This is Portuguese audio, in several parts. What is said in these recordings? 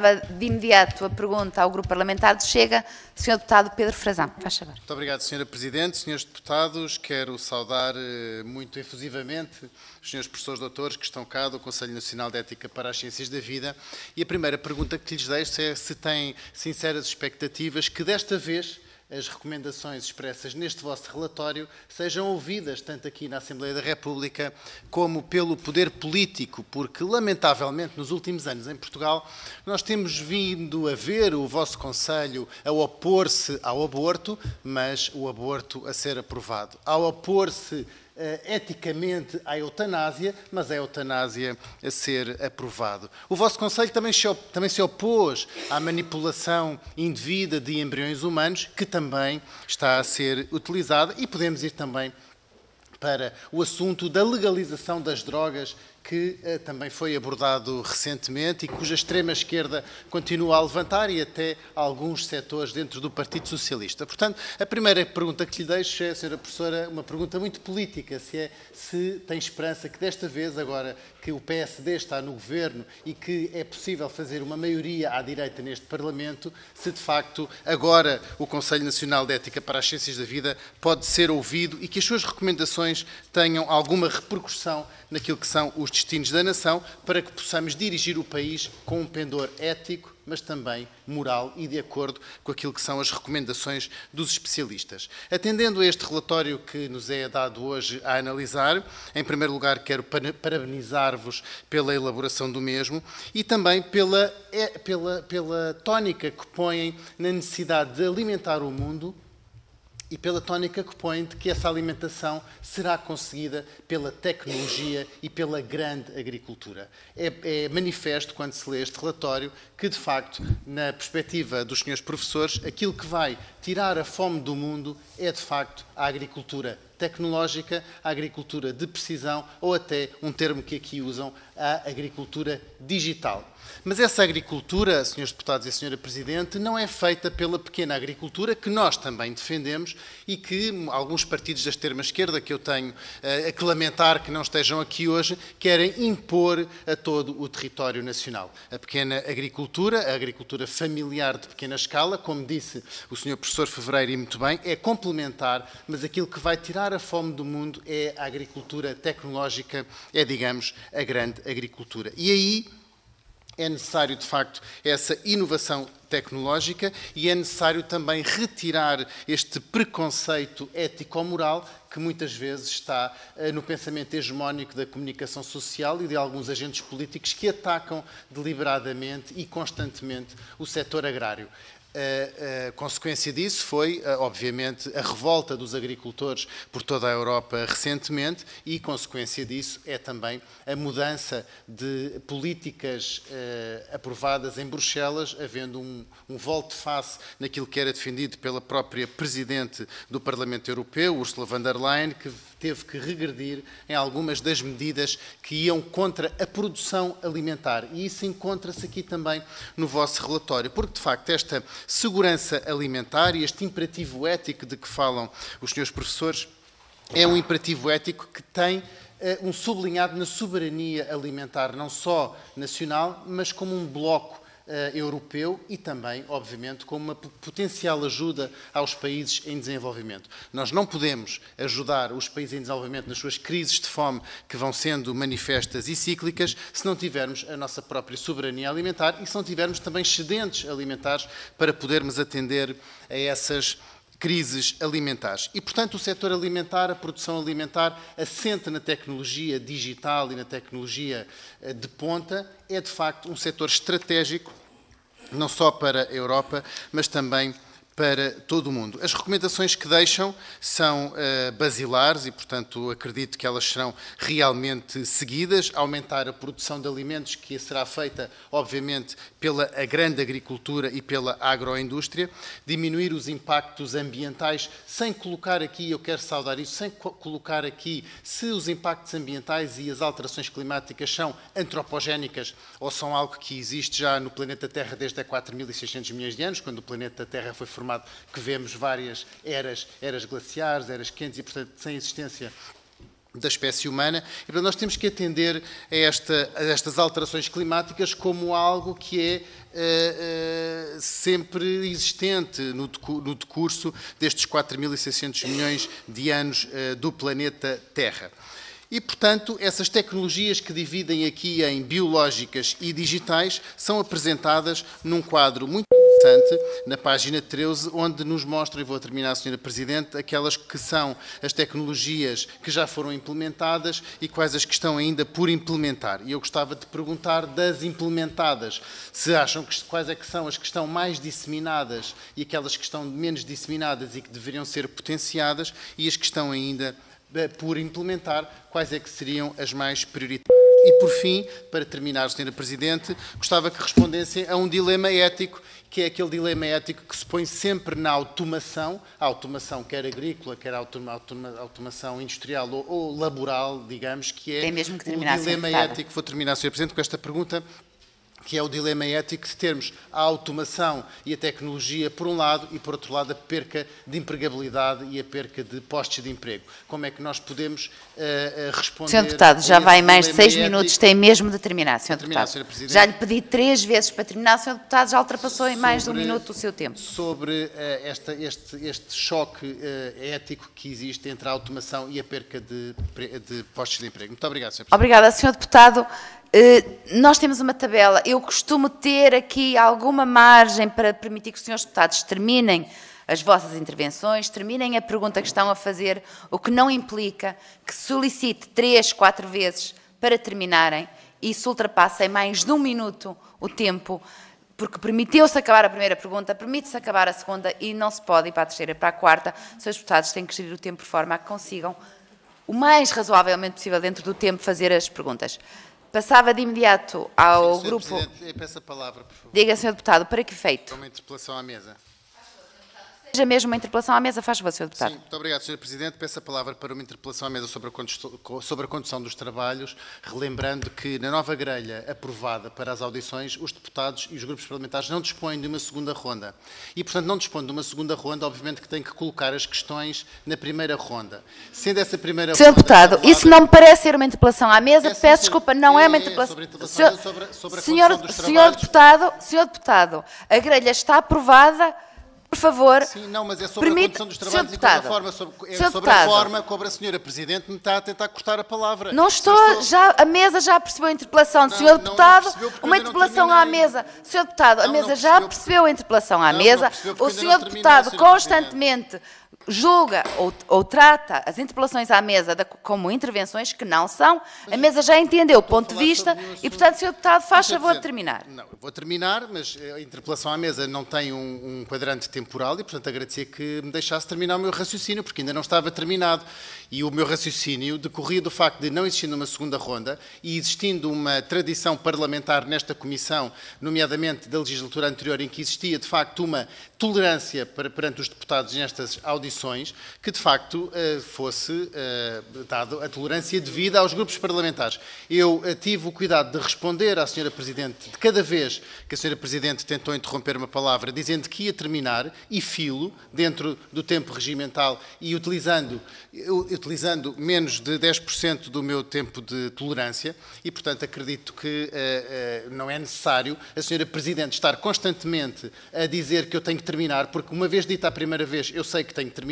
Passava de imediato a pergunta ao Grupo Parlamentar do Chega, Sr. Deputado Pedro Frazão. Faz favor. Muito obrigado, Sra. Presidente. Senhores deputados, quero saudar muito efusivamente os senhores professores doutores que estão cá do Conselho Nacional de Ética para as Ciências da Vida. E a primeira pergunta que lhes deixo é se têm sinceras expectativas que desta vez as recomendações expressas neste vosso relatório sejam ouvidas tanto aqui na Assembleia da República como pelo poder político, porque, lamentavelmente, nos últimos anos em Portugal, nós temos vindo a ver o vosso Conselho a opor-se ao aborto, mas o aborto a ser aprovado, ao opor-se eticamente à eutanásia, mas a eutanásia a ser aprovado. O vosso Conselho também se opôs à manipulação indevida de embriões humanos, que também está a ser utilizada, e podemos ir também para o assunto da legalização das drogas, que também foi abordado recentemente e cuja extrema-esquerda continua a levantar e até alguns setores dentro do Partido Socialista. Portanto, a primeira pergunta que lhe deixo é, Sra. Professora, uma pergunta muito política, se tem esperança que desta vez, agora que o PSD está no governo e que é possível fazer uma maioria à direita neste Parlamento, se de facto agora o Conselho Nacional de Ética para as Ciências da Vida pode ser ouvido e que as suas recomendações tenham alguma repercussão naquilo que são os destinos da nação, para que possamos dirigir o país com um pendor ético, mas também moral e de acordo com aquilo que são as recomendações dos especialistas. Atendendo a este relatório que nos é dado hoje a analisar, em primeiro lugar quero parabenizar-vos pela elaboração do mesmo e também pela tónica que põem na necessidade de alimentar o mundo e pela tónica que põe de que essa alimentação será conseguida pela tecnologia e pela grande agricultura. É manifesto, quando se lê este relatório, que, de facto, na perspectiva dos senhores professores, aquilo que vai tirar a fome do mundo é, de facto, a agricultura tecnológica, a agricultura de precisão ou até, um termo que aqui usam, a agricultura digital. Mas essa agricultura, senhores deputados e senhora Presidente, não é feita pela pequena agricultura, que nós também defendemos e que alguns partidos da extrema-esquerda, que eu tenho a que lamentar que não estejam aqui hoje, querem impor a todo o território nacional. A pequena agricultura, a agricultura familiar de pequena escala, como disse o senhor professor Fevereiro e muito bem, é complementar, mas aquilo que vai tirar a fome do mundo é a agricultura tecnológica, é, digamos, a grande agricultura. E aí é necessário, de facto, essa inovação tecnológica e é necessário também retirar este preconceito ético-moral que muitas vezes está no pensamento hegemónico da comunicação social e de alguns agentes políticos que atacam deliberadamente e constantemente o setor agrário. A consequência disso foi, obviamente, a revolta dos agricultores por toda a Europa recentemente e, consequência disso, é também a mudança de políticas aprovadas em Bruxelas, havendo um volte-face naquilo que era defendido pela própria Presidente do Parlamento Europeu, Ursula von der Leyen, que teve que regredir em algumas das medidas que iam contra a produção alimentar. E isso encontra-se aqui também no vosso relatório, porque, de facto, esta segurança alimentar e este imperativo ético de que falam os senhores professores é um imperativo ético que tem um sublinhado na soberania alimentar, não só nacional, mas como um bloco europeu e também, obviamente, como uma potencial ajuda aos países em desenvolvimento. Nós não podemos ajudar os países em desenvolvimento nas suas crises de fome que vão sendo manifestas e cíclicas se não tivermos a nossa própria soberania alimentar e se não tivermos também excedentes alimentares para podermos atender a essas crises alimentares. E, portanto, o setor alimentar, a produção alimentar, assente na tecnologia digital e na tecnologia de ponta, é, de facto, um setor estratégico, não só para a Europa, mas também para todo o mundo. As recomendações que deixam são basilares e, portanto, acredito que elas serão realmente seguidas. Aumentar a produção de alimentos, que será feita, obviamente, pela grande agricultura e pela agroindústria. Diminuir os impactos ambientais, sem colocar aqui, eu quero saudar isso, sem colocar aqui se os impactos ambientais e as alterações climáticas são antropogénicas ou são algo que existe já no planeta Terra desde há 4.600 milhões de anos, quando o planeta Terra foi formado, que vemos várias eras glaciares, eras quentes e, portanto, sem existência da espécie humana, e portanto nós temos que atender a estas alterações climáticas como algo que é sempre existente no decurso destes 4.600 milhões de anos do planeta Terra. E, portanto, essas tecnologias que dividem aqui em biológicas e digitais são apresentadas num quadro muito interessante, na página 13, onde nos mostra, e vou terminar, Sra. Presidente, aquelas que são as tecnologias que já foram implementadas e quais as que estão ainda por implementar. E eu gostava de perguntar das implementadas, se acham quais é que são as que estão mais disseminadas e aquelas que estão menos disseminadas e que deveriam ser potenciadas, e as que estão ainda por implementar, quais é que seriam as mais prioritárias. E, por fim, para terminar, Sra. Presidente, gostava que respondessem a um dilema ético, que é aquele dilema ético que se põe sempre na automação, a automação quer agrícola, quer a automação industrial ou laboral, digamos, que é tem mesmo que terminar, o dilema ético. Vou terminar, Sra. Presidente, com esta pergunta, que é o dilema ético de termos a automação e a tecnologia por um lado e, por outro lado, a perca de empregabilidade e a perca de postos de emprego. Como é que nós podemos responder? Sr. Deputado, já vai mais de 6 minutos, tem mesmo de terminar, Sr. Deputado. Já lhe pedi 3 vezes para terminar, Sr. Deputado, já ultrapassou em mais de 1 minuto o seu tempo. Sobre este choque ético que existe entre a automação e a perca de postos de emprego. Muito obrigado, Sr. Presidente. Obrigada, Sr. Deputado. Nós temos uma tabela. Eu costumo ter aqui alguma margem para permitir que os senhores deputados terminem as vossas intervenções, terminem a pergunta que estão a fazer, o que não implica que solicite 3, 4 vezes para terminarem e se ultrapassem mais de 1 minuto o tempo, porque permitiu-se acabar a primeira pergunta, permite-se acabar a segunda e não se pode ir para a terceira e para a quarta. Os senhores deputados têm que gerir o tempo de forma a que consigam, o mais razoavelmente possível dentro do tempo, fazer as perguntas. Passava de imediato ao grupo... Sr. Presidente, eu peço a palavra, por favor. Diga, Sr. Deputado, para que efeito? Uma interpelação à mesa. Seja mesmo uma interpelação à mesa, faz favor, Sr. Deputado. Sim, muito obrigado, Sr. Presidente. Peço a palavra para uma interpelação à mesa sobre a condução dos trabalhos, relembrando que na nova grelha aprovada para as audições, os deputados e os grupos parlamentares não dispõem de uma segunda ronda. E, portanto, não dispõem de uma segunda ronda, obviamente que têm que colocar as questões na primeira ronda. Sendo essa primeira ronda... Sr. Deputado, isso não me parece ser uma interpelação à mesa, peço desculpa, não é uma interpelação... Sobre a condução dos trabalhos. Senhor Deputado, a grelha está aprovada... Por favor, sim, não, mas é sobre a condução dos trabalhos e toda a forma, sobre a forma como a Sra. Presidente me está a tentar cortar a palavra. Não estou, já, a mesa já percebeu a interpelação do Sr. Deputado, uma interpelação à mesa. Sr. Deputado, a mesa já percebeu a interpelação à mesa, o Sr. Deputado constantemente julga ou trata as interpelações à mesa como intervenções que não são, a mesa já entendeu o ponto de vista e, portanto, Sr. Deputado, faz favor de terminar. Não, eu vou terminar, mas a interpelação à mesa não tem um quadrante temporal e, portanto, agradecia que me deixasse terminar o meu raciocínio, porque ainda não estava terminado. E o meu raciocínio decorria do facto de não existindo uma segunda ronda e existindo uma tradição parlamentar nesta comissão, nomeadamente da legislatura anterior, em que existia, de facto, uma tolerância perante os deputados nestas audições, que, de facto, fosse dado a tolerância devida aos grupos parlamentares. Eu tive o cuidado de responder à Sra. Presidente de cada vez que a Sra. Presidente tentou interromper uma palavra, dizendo que ia terminar, e filo, dentro do tempo regimental e utilizando menos de 10% do meu tempo de tolerância, e, portanto, acredito que não é necessário a Sra. Presidente estar constantemente a dizer que eu tenho que terminar, porque uma vez dita a primeira vez, eu sei que tenho que terminar,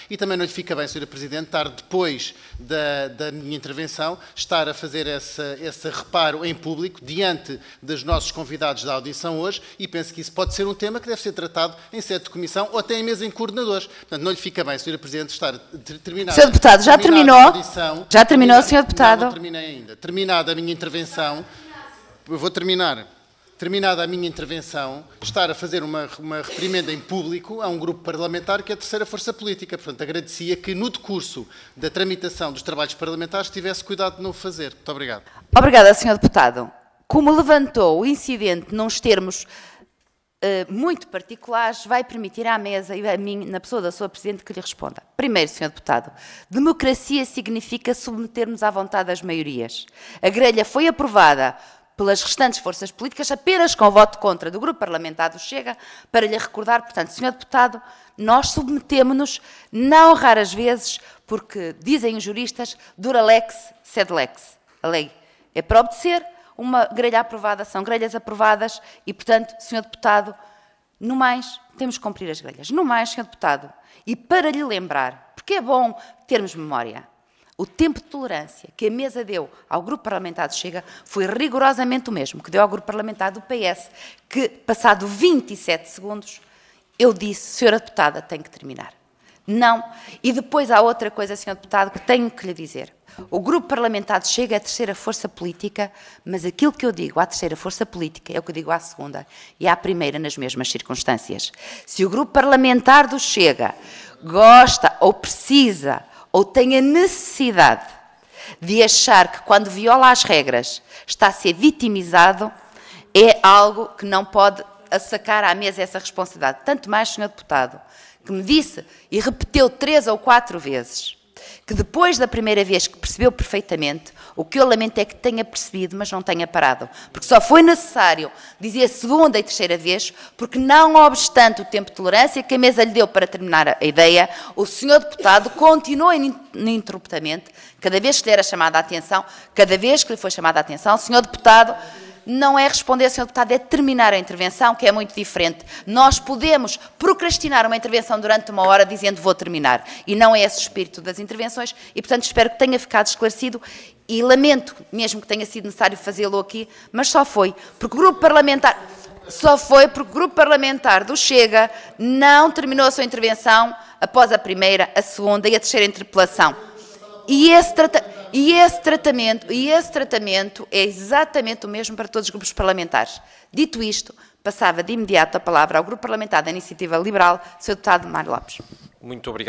e também não lhe fica bem, Sra. Presidente, estar depois da minha intervenção, estar a fazer esse reparo em público, diante dos nossos convidados da audição hoje, e penso que isso pode ser um tema que deve ser tratado em sede de comissão ou até em mesa em coordenadores. Portanto, não lhe fica bem, Sra. Presidente, estar terminado. Sr. Deputado, já terminou? Já terminou, Sr. Deputado? Não terminei ainda. Terminada a minha intervenção, eu vou terminar. Terminada a minha intervenção, estar a fazer uma reprimenda em público a um grupo parlamentar que é a terceira força política. Portanto, agradecia que no decurso da tramitação dos trabalhos parlamentares tivesse cuidado de não o fazer. Muito obrigado. Obrigada, Sr. Deputado. Como levantou o incidente nos termos muito particulares, vai permitir à mesa e a mim, na pessoa da sua Presidente, que lhe responda. Primeiro, Sr. Deputado, democracia significa submetermos à vontade das maiorias. A grelha foi aprovada pelas restantes forças políticas, apenas com o voto contra do Grupo Parlamentar do Chega, para lhe recordar, portanto, Sr. Deputado, nós submetemos-nos, não raras vezes, porque dizem os juristas, dura lex, sed lex. A lei é para obedecer, uma grelha aprovada são grelhas aprovadas e, portanto, Sr. Deputado, no mais, temos que cumprir as grelhas. No mais, Sr. Deputado, e para lhe lembrar, porque é bom termos memória, o tempo de tolerância que a mesa deu ao Grupo Parlamentar do Chega foi rigorosamente o mesmo que deu ao Grupo Parlamentar do PS, que, passado 27 segundos, eu disse, Sra. Deputada, tem que terminar. Não. E depois há outra coisa, Sr. Deputado, que tenho que lhe dizer. O Grupo Parlamentar do Chega é a terceira força política, mas aquilo que eu digo à terceira força política é o que eu digo à segunda e à primeira nas mesmas circunstâncias. Se o Grupo Parlamentar do Chega gosta ou precisa ou tem a necessidade de achar que quando viola as regras está a ser vitimizado, é algo que não pode sacar à mesa essa responsabilidade. Tanto mais, Sr. Deputado, que me disse e repetiu 3 ou 4 vezes que depois da primeira vez que percebeu perfeitamente, o que eu lamento é que tenha percebido, mas não tenha parado. Porque só foi necessário dizer a segunda e terceira vez, porque não obstante o tempo de tolerância que a mesa lhe deu para terminar a ideia, o Sr. Deputado continuou ininterruptamente, cada vez que lhe era chamada a atenção, cada vez que lhe foi chamada a atenção, Sr. Deputado, não é responder, Sr. Deputado, é terminar a intervenção, que é muito diferente. Nós podemos procrastinar uma intervenção durante 1 hora dizendo vou terminar. E não é esse o espírito das intervenções e, portanto, espero que tenha ficado esclarecido e lamento, mesmo que tenha sido necessário fazê-lo aqui, mas só foi porque o Grupo Parlamentar... Só foi porque o Grupo Parlamentar do Chega não terminou a sua intervenção após a primeira, a segunda e a terceira interpelação. E esse tratamento é exatamente o mesmo para todos os grupos parlamentares. Dito isto, passava de imediato a palavra ao Grupo Parlamentar da Iniciativa Liberal, Sr. Deputado Mário Lopes. Muito obrigado.